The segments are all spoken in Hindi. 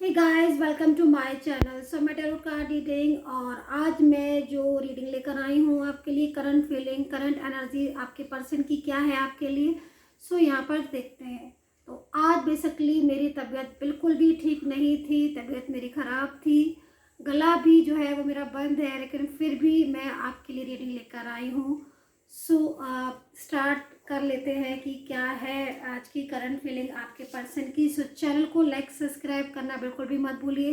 Hey guys, welcome to my channel. So मैं टैरोट कार्ड रीडिंग और आज मैं जो रीडिंग लेकर आई हूँ आपके लिए करंट फीलिंग, करंट एनर्जी आपके पर्सन की क्या है आपके लिए। सो यहाँ पर देखते हैं। तो आज बेसिकली मेरी तबीयत बिल्कुल भी ठीक नहीं थी, तबीयत मेरी ख़राब थी, गला भी जो है वो मेरा बंद है, लेकिन फिर भी मैं आपके लिए रीडिंग लेकर आई हूँ। सो स्टार्ट कर लेते हैं कि क्या है आज की करंट फीलिंग आपके पर्सन की। सो चैनल को लाइक सब्सक्राइब करना बिल्कुल भी मत भूलिए,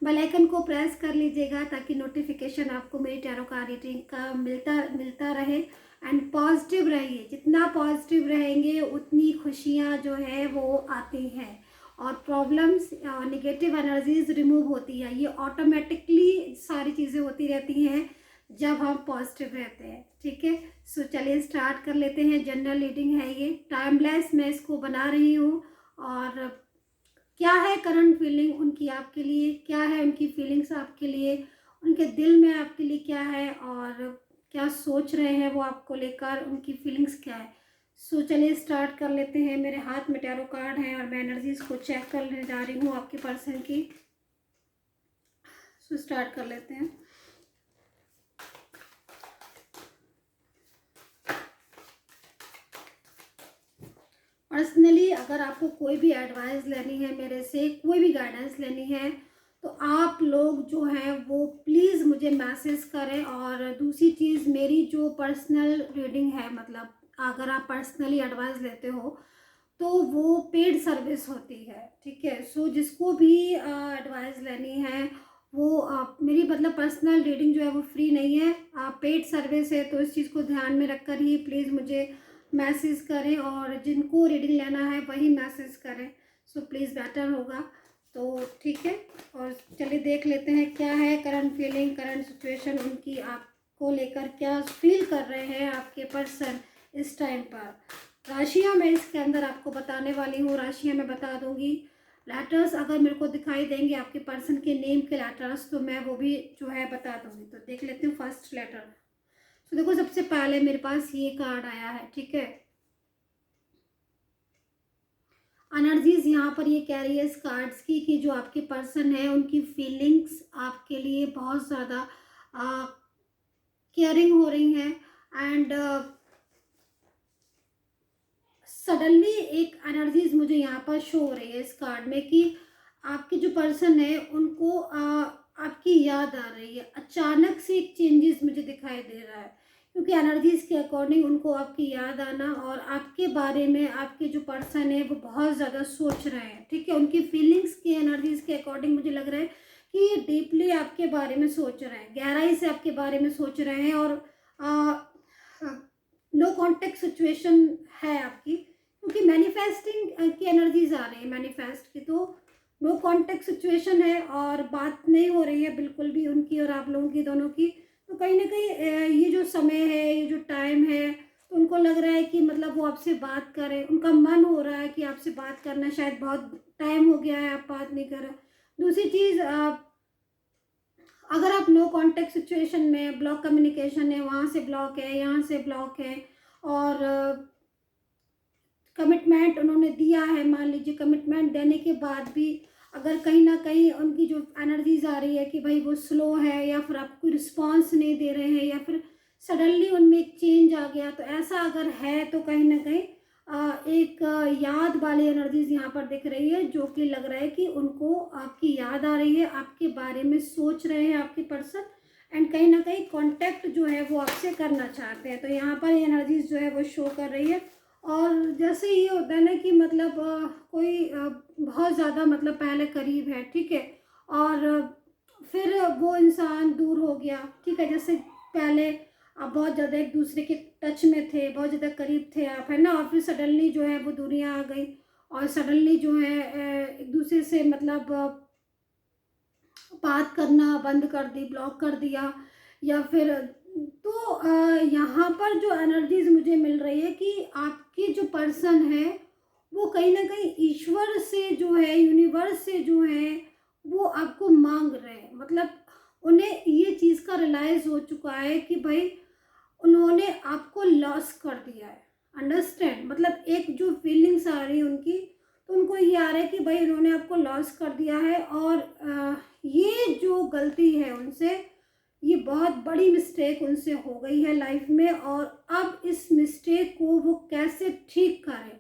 बेल आइकन को प्रेस कर लीजिएगा ताकि नोटिफिकेशन आपको मेरी टैरो कार्ड रीडिंग का मिलता रहे। एंड पॉजिटिव रहिए, जितना पॉजिटिव रहेंगे उतनी खुशियाँ जो है वो आती हैं और प्रॉब्लम्स नेगेटिव एनर्जीज रिमूव होती है। ये ऑटोमेटिकली सारी चीज़ें होती रहती हैं जब हम पॉजिटिव रहते हैं। ठीक है, सो चलिए स्टार्ट कर लेते हैं। जनरल रीडिंग है ये, टाइमलेस मैं इसको बना रही हूँ। और क्या है करंट फीलिंग उनकी आपके लिए, क्या है उनकी फीलिंग्स आपके लिए, उनके दिल में आपके लिए क्या है और क्या सोच रहे हैं वो आपको लेकर, उनकी फीलिंग्स क्या है। सो चलिए स्टार्ट कर लेते हैं। मेरे हाथ में टैरो कार्ड है और मैं एनर्जीज को चेक करने जा रही हूँ आपके पर्सन की। सो स्टार्ट कर लेते हैं। पर्सनली अगर आपको कोई भी एडवाइस लेनी है मेरे से, कोई भी गाइडेंस लेनी है, तो आप लोग जो हैं वो प्लीज़ मुझे मैसेज करें। और दूसरी चीज़, मेरी जो पर्सनल रीडिंग है, मतलब अगर आप पर्सनली एडवाइस लेते हो तो वो पेड सर्विस होती है। ठीक है, सो जिसको भी एडवाइस लेनी है वो मेरी मतलब पर्सनल रीडिंग जो है वो फ्री नहीं है, पेड सर्विस है। तो इस चीज़ को ध्यान में रखकर ही प्लीज़ मुझे मैसेज करें और जिनको रीडिंग लेना है वही मैसेज करें। सो प्लीज़ बेटर होगा। तो ठीक है, और चलिए देख लेते हैं क्या है करंट फीलिंग, करंट सिचुएशन उनकी आपको लेकर, क्या फील कर रहे हैं आपके पर्सन इस टाइम पर। राशियाँ मैं इसके अंदर आपको बताने वाली हूँ, राशियाँ मैं बता दूंगी। लेटर्स अगर मेरे को दिखाई देंगे आपके पर्सन के नेम के लेटर्स तो मैं वो भी जो है बता दूंगी। तो देख लेते हूँ फर्स्ट लेटर। तो देखो, सबसे पहले मेरे पास ये कार्ड आया है। ठीक है, एनर्जीज यहाँ पर ये कह रही है इस कार्ड्स की कि जो आपके पर्सन है उनकी फीलिंग्स आपके लिए बहुत ज़्यादा केयरिंग हो रही हैं। एंड सडनली एक एनर्जीज मुझे यहाँ पर शो हो रही है इस कार्ड में कि आपके जो पर्सन है उनको आपकी याद आ रही है। अचानक से एक चेंजेस मुझे दिखाई दे रहा है, क्योंकि एनर्जीज के अकॉर्डिंग उनको आपकी याद आना और आपके बारे में आपके जो पर्सन है वो बहुत ज़्यादा सोच रहे हैं। ठीक है, उनकी फीलिंग्स की एनर्जीज के अकॉर्डिंग मुझे लग रहा है कि ये डीपली आपके बारे में सोच रहे हैं, गहराई से आपके बारे में सोच रहे हैं। और नो कॉन्टेक्ट सिचुएशन है आपकी, क्योंकि मैनिफेस्टिंग की एनर्जीज आ रही है, मैनिफेस्ट की। तो नो कॉन्टेक्ट सिचुएशन है और बात नहीं हो रही है बिल्कुल भी उनकी और आप लोगों की, दोनों की। तो कहीं ना कहीं ये जो समय है, ये जो टाइम है, तो उनको लग रहा है कि मतलब वो आपसे बात करें, उनका मन हो रहा है कि आपसे बात करना। शायद बहुत टाइम हो गया है आप बात नहीं कर रहे। दूसरी चीज़, अगर आप नो कांटेक्ट सिचुएशन में, ब्लॉक कम्युनिकेशन है, वहाँ से ब्लॉक है, यहाँ से ब्लॉक है, और कमिटमेंट उन्होंने दिया है, मान लीजिए कमिटमेंट देने के बाद भी अगर कहीं ना कहीं उनकी जो एनर्जीज आ रही है कि भाई वो स्लो है, या फिर आपको रिस्पांस नहीं दे रहे हैं, या फिर सडनली उनमें एक चेंज आ गया, तो ऐसा अगर है तो कहीं ना कहीं एक याद वाली एनर्जीज यहाँ पर दिख रही है, जो कि लग रहा है कि उनको आपकी याद आ रही है, आपके बारे में सोच रहे हैं आपके पर्सन। एंड कहीं ना कहीं कांटेक्ट जो है वो आपसे करना चाहते हैं। तो यहाँ पर एनर्जीज जो है वो शो कर रही है। और जैसे ये होता है ना कि मतलब कोई बहुत ज़्यादा मतलब पहले करीब है, ठीक है, और फिर वो इंसान दूर हो गया। ठीक है, जैसे पहले आप बहुत ज़्यादा एक दूसरे के टच में थे, बहुत ज़्यादा करीब थे आप, है ना, और फिर सडनली जो है वो दूरियां आ गई और सडनली जो है एक दूसरे से मतलब बात करना बंद कर दी, ब्लॉक कर दिया, या फिर। तो यहाँ पर जो एनर्जीज मुझे मिल रही है कि आपके जो पर्सन है वो कहीं ना कहीं ईश्वर से जो है, यूनिवर्स से जो है, वो आपको मांग रहे हैं। मतलब उन्हें ये चीज़ का रियलाइज हो चुका है कि भाई उन्होंने आपको लॉस कर दिया है। अंडरस्टैंड, मतलब एक जो फीलिंग्स आ रही है उनकी, तो उनको ये आ रहा है कि भाई इन्होंने आपको लॉस कर दिया है, और ये जो गलती है उनसे, ये बहुत बड़ी मिस्टेक उनसे हो गई है लाइफ में, और अब इस मिस्टेक को वो कैसे ठीक करें।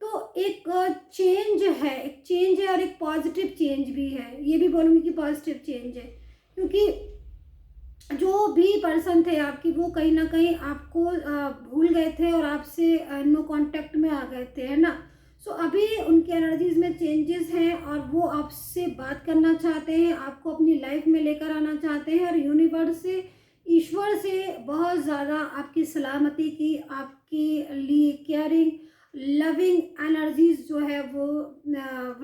तो एक चेंज है, एक चेंज है और एक पॉजिटिव चेंज भी है, ये भी बोलूँगी कि पॉजिटिव चेंज है, क्योंकि जो भी पर्सन थे आपकी वो कहीं ना कहीं आपको भूल गए थे और आपसे नो कांटेक्ट में आ गए थे, है ना। सो अभी उनकी एनर्जीज में चेंजेस हैं और वो आपसे बात करना चाहते हैं, आपको अपनी लाइफ में लेकर आना चाहते हैं, और यूनिवर्स से, ईश्वर से बहुत ज़्यादा आपकी सलामती की, आपके लिए केयरिंग लविंग एनर्जीज जो है वो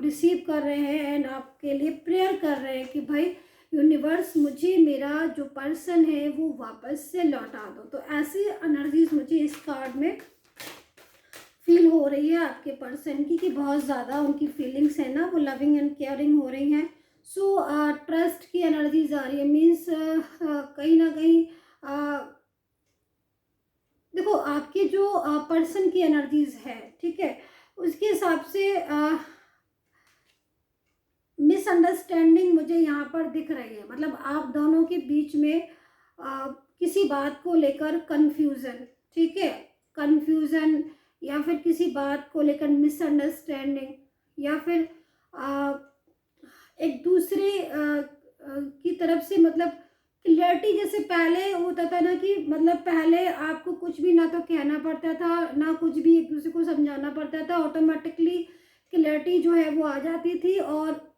रिसीव कर रहे हैं, एंड आपके लिए प्रेयर कर रहे हैं कि भाई यूनिवर्स मुझे मेरा जो पर्सन है वो वापस से लौटा दो। तो ऐसी एनर्जीज मुझे इस कार्ड में फील हो रही है आपके पर्सन की, कि बहुत ज़्यादा उनकी फीलिंग्स है ना वो लविंग एंड केयरिंग हो रही हैं। सो ट्रस्ट की एनर्जीज आ रही है, मीन्स कहीं ना कहीं देखो आपके जो पर्सन की एनर्जीज है, ठीक है, उसके हिसाब से मिसअंडरस्टैंडिंग मुझे यहाँ पर दिख रही है। मतलब आप दोनों के बीच में किसी बात को लेकर कंफ्यूजन, ठीक है, कंफ्यूजन, या फिर किसी बात को लेकर मिसअंडरस्टैंडिंग, या फिर एक दूसरे की तरफ से मतलब क्लियरिटी। जैसे पहले होता था ना कि मतलब पहले आपको कुछ भी ना तो कहना पड़ता था ना कुछ भी एक दूसरे को समझाना पड़ता था, ऑटोमेटिकली क्लियरिटी जो है वो आ जाती थी और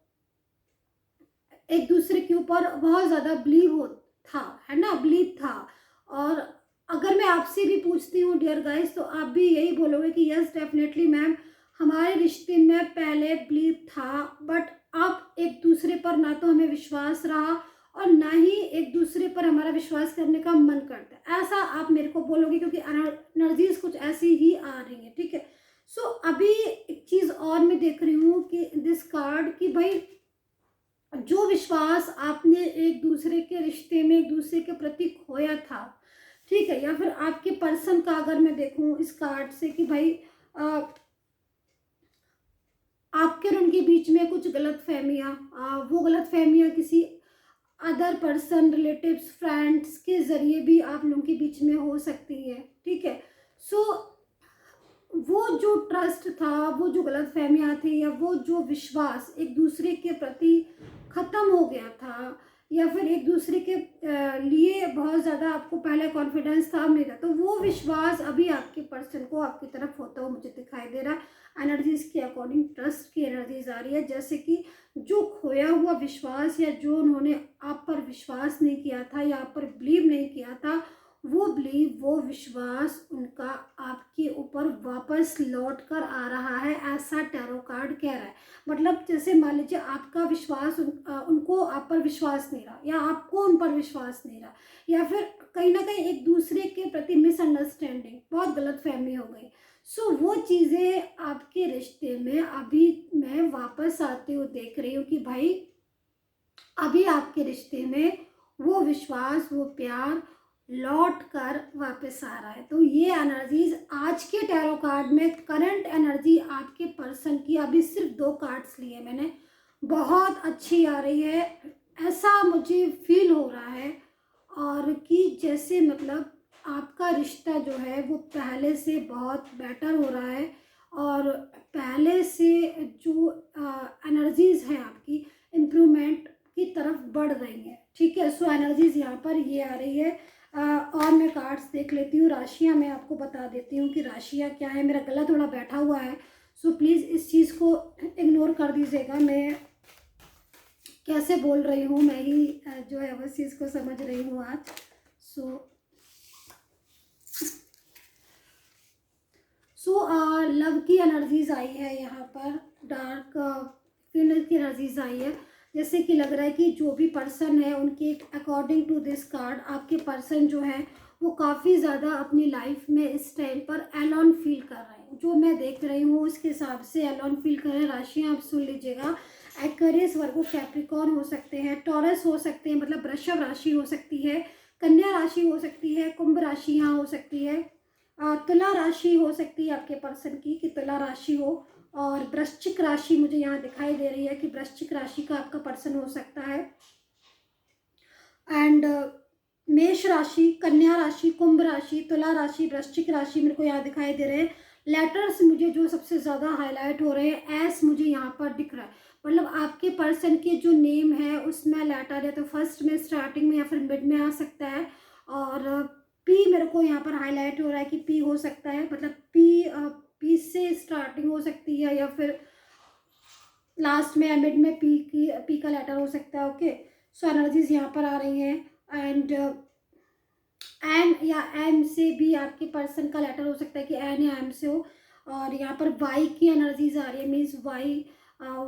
एक दूसरे के ऊपर बहुत ज़्यादा बिलीव हो था, है ना, बिलीव था। और अगर मैं आपसे भी पूछती हूँ डियर गाइस, तो आप भी यही बोलोगे कि यस डेफिनेटली मैम, हमारे रिश्ते में पहले बिलीव था, बट अब एक दूसरे पर ना तो हमें विश्वास रहा और ना ही एक दूसरे पर हमारा विश्वास करने का मन करता है। ऐसा आप मेरे को बोलोगे क्योंकि एनर्जीज कुछ ऐसी ही आ रही है, ठीक है। सो अभी एक चीज़ और मैं देख रही हूँ कि दिस कार्ड, कि भाई जो विश्वास आपने एक दूसरे के रिश्ते में एक दूसरे के प्रति खोया था, ठीक है, या फिर आपके पर्सन का अगर मैं देखूं इस कार्ड से कि भाई आपके और उनके बीच में कुछ गलत फहमियाँ, वो गलत फहमियाँ किसी अदर पर्सन, रिलेटिव्स, फ्रेंड्स के ज़रिए भी आप लोगों के बीच में हो सकती है, ठीक है। सो वो जो ट्रस्ट था, वो जो गलत फहमियाँ थी, या वो जो विश्वास एक दूसरे के प्रति ख़त्म हो गया था, या फिर एक दूसरे के लिए बहुत ज़्यादा आपको पहले कॉन्फिडेंस था, नहीं था, तो वो विश्वास अभी आपके पर्सन को आपकी तरफ होता हुआ मुझे दिखाई दे रहा है। एनर्जीज के अकॉर्डिंग ट्रस्ट की एनर्जीज आ रही है, जैसे कि जो खोया हुआ विश्वास या जो उन्होंने आप पर विश्वास नहीं किया था या आप पर बिलीव नहीं किया था, वो बिलीव, वो विश्वास उनका आपके ऊपर वापस लौट कर आ रहा है, ऐसा टैरो कार्ड कह रहा है। मतलब जैसे मान लीजिए आपका विश्वास उनको आप पर विश्वास नहीं रहा, या आपको उन पर विश्वास नहीं रहा, या फिर कहीं ना कहीं एक दूसरे के प्रति मिसअंडरस्टैंडिंग, बहुत गलत फहमी हो गई। सो वो चीज़ें आपके रिश्ते में अभी मैं वापस आते हुए देख रही हूँ कि भाई अभी आपके रिश्ते में वो विश्वास, वो प्यार लौट कर वापस आ रहा है। तो ये एनर्जीज आज के टैरो कार्ड में करंट एनर्जी आपके पर्सन की, अभी सिर्फ 2 कार्ड्स लिए मैंने, बहुत अच्छी आ रही है, ऐसा मुझे फील हो रहा है। और कि जैसे मतलब आपका रिश्ता जो है वो पहले से बहुत बेटर हो रहा है, और पहले से जो एनर्जीज हैं आपकी इम्प्रूवमेंट की तरफ बढ़ रही है, ठीक है। सो एनर्जीज यहाँ पर ये आ रही है। और मैं कार्ड्स देख लेती हूँ, राशियाँ मैं आपको बता देती हूँ कि राशियाँ क्या है। मेरा गला थोड़ा बैठा हुआ है, सो प्लीज़ इस चीज़ को इग्नोर कर दीजिएगा। मैं कैसे बोल रही हूँ, मैं ही जो है उस चीज़ को समझ रही हूँ आज। सो लव की एनर्जीज आई है यहाँ पर, डार्क फीमेल की एनर्जीज आई है। जैसे कि लग रहा है कि जो भी पर्सन है उनके अकॉर्डिंग टू दिस कार्ड, आपके पर्सन जो है वो काफ़ी ज़्यादा अपनी लाइफ में इस टाइम पर एलोन फील कर रहे हैं। जो मैं देख रही हूँ उसके हिसाब से एलोन फील कर रहे हैं। राशियाँ आप सुन लीजिएगा, एक्वेरियस, वर्गो, कैप्रिकॉर्न हो सकते हैं, टॉरस हो सकते हैं, मतलब वृषभ राशि हो सकती है, कन्या राशि हो सकती है, कुंभ राशि यहाँ हो सकती है, तुला राशि हो सकती है आपके पर्सन की, कि तुला राशि हो, और वृश्चिक राशि मुझे यहाँ दिखाई दे रही है कि वृश्चिक राशि का आपका पर्सन हो सकता है। एंड मेष राशि, कन्या राशि, कुंभ राशि, तुला राशि, वृश्चिक राशि मेरे को यहाँ दिखाई दे रहे हैं। लेटर्स मुझे जो सबसे ज़्यादा हाईलाइट हो रहे हैं, एस मुझे यहाँ पर दिख रहा है, मतलब आपके पर्सन के जो नेम है उसमें लेटर है तो फर्स्ट में, स्टार्टिंग में या फिर मिड में आ सकता है। और पी मेरे को यहाँ पर हाईलाइट हो रहा है कि पी हो सकता है, मतलब पी से स्टार्टिंग हो सकती है या फिर लास्ट में या मिड में पी का लेटर हो सकता है। ओके, सो एनर्जीज यहाँ पर आ रही हैं। एंड एन या एम से भी आपके पर्सन का लेटर हो सकता है कि एन या एम से हो। और यहाँ पर वाई की एनर्जीज आ रही है, मीन्स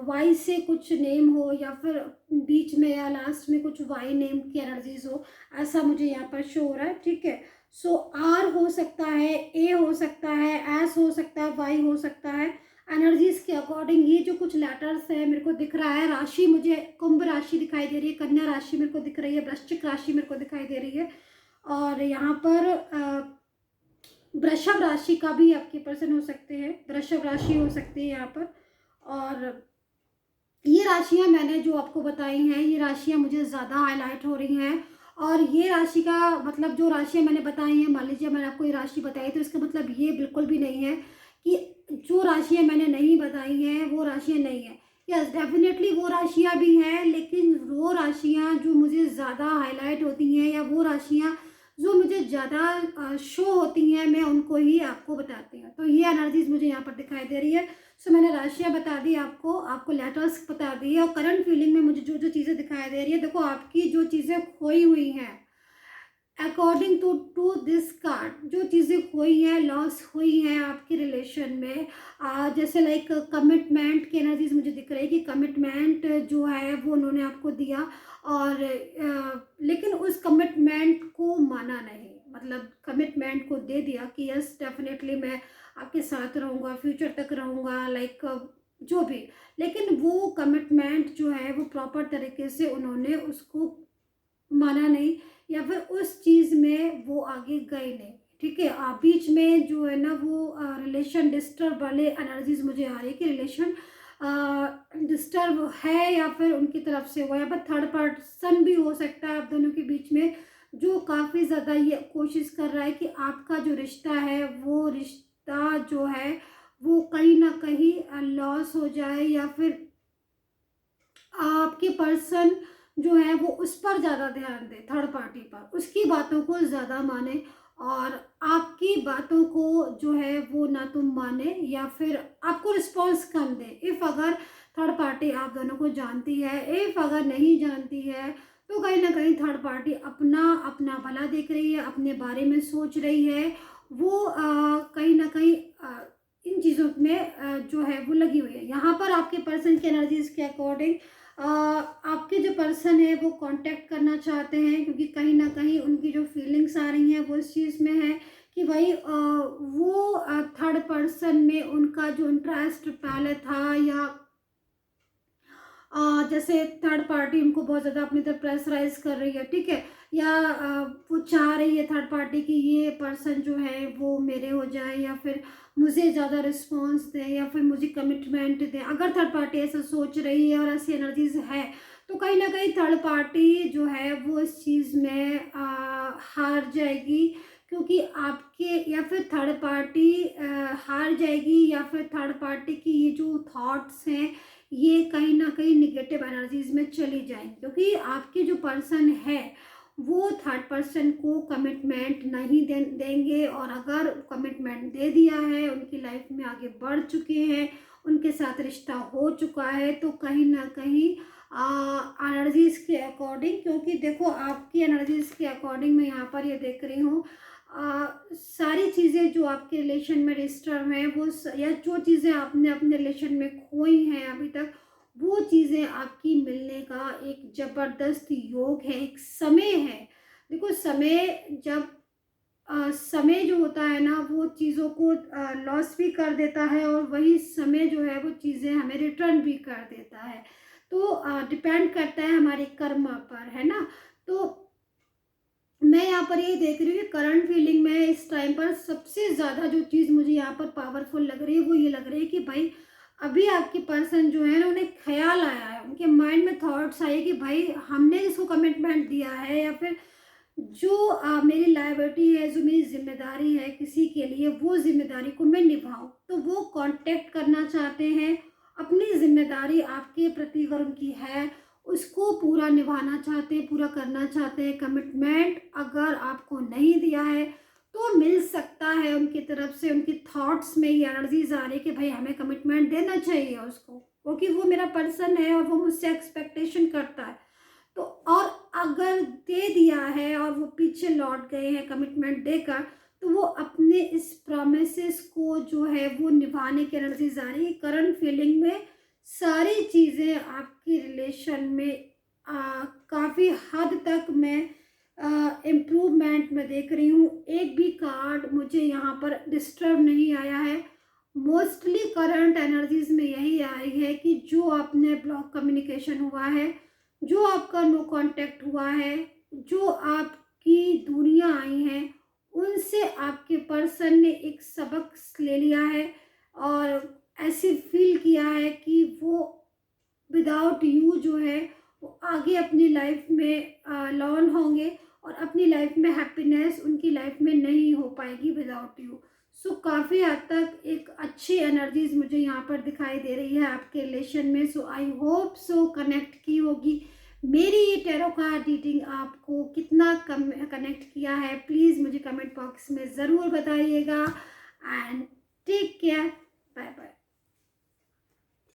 वाई से कुछ नेम हो या फिर बीच में या लास्ट में कुछ वाई नेम की एनर्जीज हो, ऐसा मुझे यहाँ पर शो हो रहा है। ठीक है, सो आर हो सकता है, ए हो सकता है, एस हो सकता है, वाई हो सकता है। एनर्जीज के अकॉर्डिंग ये जो कुछ लेटर्स है मेरे को दिख रहा है। राशि मुझे कुंभ राशि दिखाई दे रही है, कन्या राशि मेरे को दिख रही है, वृश्चिक राशि मेरे को दिखाई दे रही है। और यहाँ पर वृषभ राशि का भी आपके पर्सन हो सकते हैं, वृषभ राशि हो सकती है यहाँ पर। और ये राशियाँ मैंने जो आपको बताई हैं, ये राशियाँ मुझे ज़्यादा हाईलाइट हो रही हैं। और ये राशि का मतलब जो राशियाँ मैंने बताई हैं, मान लीजिए मैंने आपको ये राशि बताई तो इसका मतलब ये बिल्कुल भी नहीं है कि जो राशियाँ मैंने नहीं बताई हैं वो राशियाँ नहीं हैं। यस, डेफिनेटली वो राशियाँ भी हैं, लेकिन वो राशियाँ जो मुझे ज़्यादा हाईलाइट होती हैं या वो राशियाँ जो मुझे ज़्यादा शो होती हैं, मैं उनको ही आपको बताती हूँ। तो ये एनर्जीज मुझे यहाँ पर दिखाई दे रही है। सो मैंने राशियाँ बता दी आपको लेटर्स बता दिए, और करंट फीलिंग में मुझे जो जो चीज़ें दिखाई दे रही है, देखो आपकी जो चीज़ें खोई हुई हैं अकॉर्डिंग टू दिस कार्ड, जो चीज़ें खोई हैं, लॉस हुई हैं आपके रिलेशन में, जैसे लाइक कमिटमेंट की एनर्जीज मुझे दिख रही है कि कमिटमेंट जो है वो उन्होंने आपको दिया और लेकिन उस कमिटमेंट को माना नहीं, मतलब कमिटमेंट को दे दिया कि यस डेफिनेटली मैं आपके साथ रहूँगा, फ्यूचर तक रहूँगा, लाइक जो भी, लेकिन वो कमिटमेंट जो है वो प्रॉपर तरीके से उन्होंने उसको माना नहीं या फिर उस चीज़ में वो आगे गए नहीं। ठीक है, बीच में जो है ना वो रिलेशन डिस्टर्ब वाले एनर्जीज मुझे आ रही है कि रिलेशन डिस्टर्ब है या फिर उनकी तरफ से हुआ, या फिर थर्ड पर्सन भी हो सकता है आप दोनों के बीच में, जो काफ़ी ज़्यादा ये कोशिश कर रहा है कि आपका जो रिश्ता है वो रिश्ता जो है वो कहीं ना कहीं लॉस हो जाए, या फिर आपके पर्सन जो है वो उस पर ज़्यादा ध्यान दे, थर्ड पार्टी पर, उसकी बातों को ज़्यादा माने और आपकी बातों को जो है वो ना तुम माने या फिर आपको रिस्पॉन्स कम दे। इफ़ अगर थर्ड पार्टी आप दोनों को जानती है, इफ़ अगर नहीं जानती है, तो कहीं ना कहीं थर्ड पार्टी अपना अपना भला देख रही है, अपने बारे में सोच रही है, वो कहीं ना कहीं इन चीज़ों में जो है वो लगी हुई है। यहाँ पर आपके पर्सन की एनर्जीज के अकॉर्डिंग आपके जो पर्सन है वो कांटेक्ट करना चाहते हैं, क्योंकि कहीं ना कहीं उनकी जो फीलिंग्स आ रही हैं वो इस चीज़ में है कि भाई वो थर्ड पर्सन में उनका जो इंटरेस्ट पहले था, या जैसे थर्ड पार्टी उनको बहुत ज़्यादा अपनी तरफ प्रेशराइज कर रही है, ठीक है, या वो चाह रही है थर्ड पार्टी कि ये पर्सन जो है वो मेरे हो जाए, या फिर मुझे ज़्यादा रिस्पॉन्स दे, या फिर मुझे कमिटमेंट दे। अगर थर्ड पार्टी ऐसा सोच रही है और ऐसी एनर्जीज है, तो कहीं ना कहीं थर्ड पार्टी जो है वो इस चीज़ में हार जाएगी, क्योंकि आपके, या फिर थर्ड पार्टी हार जाएगी, या फिर थर्ड पार्टी की ये जो थॉट्स हैं ये कहीं ना कहीं निगेटिव एनर्जीज में चली जाएंगी, क्योंकि आपके जो पर्सन है वो थर्ड पर्सन को कमिटमेंट नहीं देंगे, और अगर कमिटमेंट दे दिया है, उनकी लाइफ में आगे बढ़ चुके हैं, उनके साथ रिश्ता हो चुका है, तो कहीं ना कहीं एनर्जीज के अकॉर्डिंग, क्योंकि देखो आपकी एनर्जीज के अकॉर्डिंग मैं यहाँ पर ये देख रही हूँ, सारी चीज़ें जो आपके रिलेशन में डिस्टर्ब हैं वो या जो चीज़ें आपने अपने रिलेशन में खोई हैं अभी तक, वो चीज़ें आपकी मिलने का एक ज़बरदस्त योग है, एक समय है। देखो समय जब समय जो होता है ना वो चीज़ों को लॉस भी कर देता है, और वही समय जो है वो चीज़ें हमें रिटर्न भी कर देता है। तो डिपेंड करता है हमारे कर्म पर, है ना। तो मैं यहाँ पर ये देख रही हूँ कि करंट फीलिंग में इस टाइम पर सबसे ज़्यादा जो चीज़ मुझे यहाँ पर पावरफुल लग रही है वो ये लग रही है कि भाई अभी आपकी पर्सन जो है ना, उन्हें ख्याल आया है, उनके माइंड में थॉट्स आए कि भाई हमने जिसको कमिटमेंट दिया है या फिर जो मेरी लायबिलिटी है, जो मेरी ज़िम्मेदारी है किसी के लिए, वो ज़िम्मेदारी को मैं निभाऊँ। तो वो कॉन्टैक्ट करना चाहते हैं, अपनी ज़िम्मेदारी आपके प्रति अगर उनकी है, उसको पूरा निभाना चाहते हैं, पूरा करना चाहते हैं। कमिटमेंट अगर आपको नहीं दिया है, तो मिल सकता है उनकी तरफ से, उनकी थॉट्स में ये एनर्जीज़ आ रही है कि भाई हमें कमिटमेंट देना चाहिए उसको, क्योंकि वो मेरा पर्सन है और वो मुझसे एक्सपेक्टेशन करता है। तो और अगर दे दिया है और वो पीछे लौट गए हैं कमिटमेंट देकर, तो वो अपने इस प्रॉमिसेस को जो है वो निभाने की एनर्जीज आ रही है। करंट फीलिंग में सारी चीज़ें आपकी रिलेशन में काफ़ी हद तक मैं इम्प्रूवमेंट में देख रही हूँ। एक भी कार्ड मुझे यहाँ पर डिस्टर्ब नहीं आया है। मोस्टली करंट एनर्जीज में यही आई है कि जो आपने ब्लॉक कम्युनिकेशन हुआ है, जो आपका नो कांटेक्ट हुआ है, जो आपकी दूरियां आई हैं, उनसे आपके पर्सन ने एक सबक ले लिया है और ऐसे फील किया है कि वो विदाउट यू जो है वो आगे अपनी लाइफ में लॉन होंगे और अपनी लाइफ में हैप्पीनेस उनकी लाइफ में नहीं हो पाएगी विदाउट यू। सो काफ़ी हद तक एक अच्छी एनर्जीज मुझे यहाँ पर दिखाई दे रही है आपके रिलेशन में। सो आई होप सो कनेक्ट की होगी। मेरी ये टैरो कार्ड रीडिंग आपको कितना कम कनेक्ट किया है, प्लीज़ मुझे कमेंट बॉक्स में ज़रूर बताइएगा। And take care, bye bye.